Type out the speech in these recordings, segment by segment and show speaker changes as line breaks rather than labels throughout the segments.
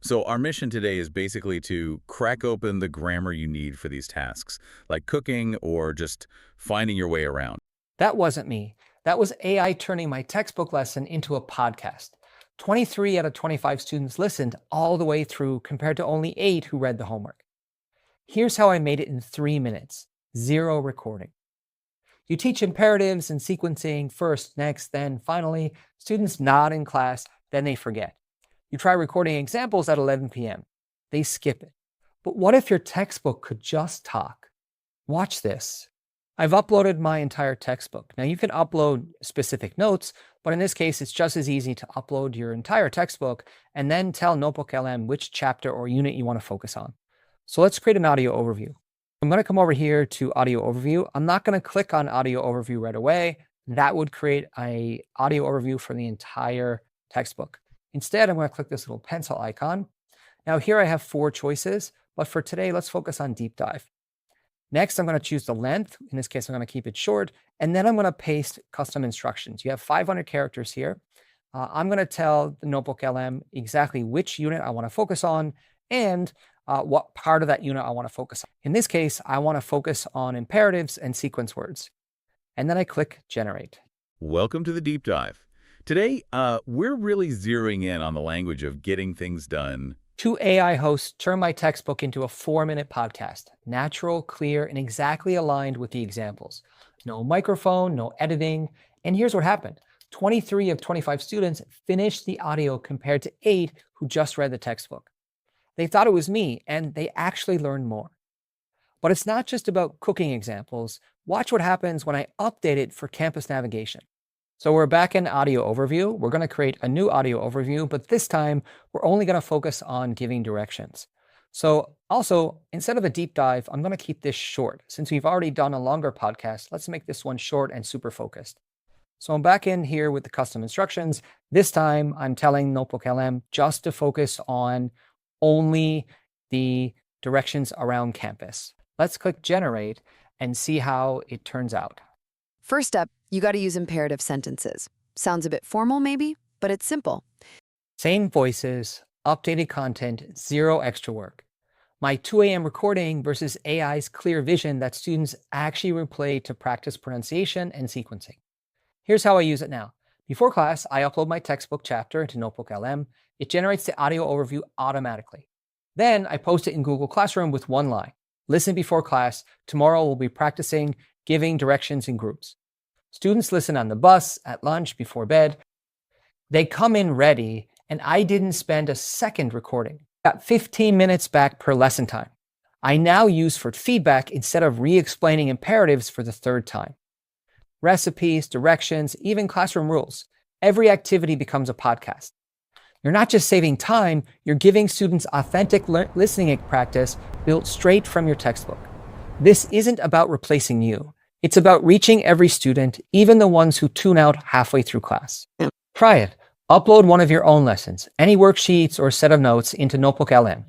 So our mission today is basically to crack open the grammar you need for these tasks, like cooking or just finding your way around.
That wasn't me. That was AI turning my textbook lesson into a podcast. 23 out of 25 students listened all the way through compared to only 8 who read the homework. Here's how I made it in 3 minutes. 0 recording. You teach imperatives and sequencing first, next, then, finally. Students nod in class, then they forget. You try recording examples at 11 p.m. They skip it. But what if your textbook could just talk? Watch this. I've uploaded my entire textbook. Now you can upload specific notes, but in this case, it's just as easy to upload your entire textbook and then tell NotebookLM which chapter or unit you want to focus on. So let's create an audio overview. I'm going to come over here to audio overview. I'm not going to click on audio overview right away. That would create an audio overview for the entire textbook. Instead, I'm going to click this little pencil icon. Now here I have 4 choices, but for today, let's focus on deep dive. Next, I'm going to choose the length. In this case, I'm going to keep it short. And then I'm going to paste custom instructions. You have 500 characters here. I'm going to tell the NotebookLM exactly which unit I want to focus on and what part of that unit I want to focus on. In this case, I want to focus on imperatives and sequence words. And then I click Generate.
Welcome to the deep dive. Today, we're really zeroing in on the language of getting things done.
2 AI hosts turn my textbook into a 4-minute podcast. Natural, clear, and exactly aligned with the examples. No microphone, no editing. And here's what happened. 23 of 25 students finished the audio compared to 8 who just read the textbook. They thought it was me, and they actually learned more. But it's not just about cooking examples. Watch what happens when I update it for campus navigation. So we're back in audio overview. We're going to create a new audio overview, but this time we're only going to focus on giving directions. So also, instead of a deep dive, I'm going to keep this short. Since we've already done a longer podcast, let's make this one short and super focused. So I'm back in here with the custom instructions. This time I'm telling NotebookLM just to focus on only the directions around campus. Let's click Generate and see how it turns out.
First up, you got to use imperative sentences. Sounds a bit formal maybe, but it's simple.
Same voices, updated content, 0 extra work. My 2 a.m. recording versus AI's clear vision that students actually replay to practice pronunciation and sequencing. Here's how I use it now. Before class, I upload my textbook chapter into NotebookLM. It generates the audio overview automatically. Then I post it in Google Classroom with 1 line. Listen before class. Tomorrow we'll be practicing giving directions in groups. Students listen on the bus, at lunch, before bed. They come in ready, and I didn't spend a second recording. Got 15 minutes back per lesson time. I now use for feedback instead of re-explaining imperatives for the 3rd time. Recipes, directions, even classroom rules. Every activity becomes a podcast. You're not just saving time, you're giving students authentic listening practice built straight from your textbook. This isn't about replacing you. It's about reaching every student, even the ones who tune out halfway through class. Try it. Upload one of your own lessons, any worksheets or set of notes into NotebookLM.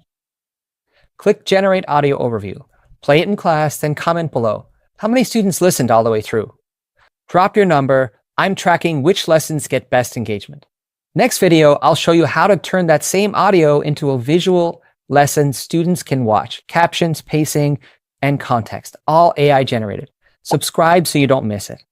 Click Generate Audio Overview. Play it in class, then comment below. How many students listened all the way through? Drop your number. I'm tracking which lessons get best engagement. Next video, I'll show you how to turn that same audio into a visual lesson students can watch. Captions, pacing, and context, all AI generated. Subscribe so you don't miss it.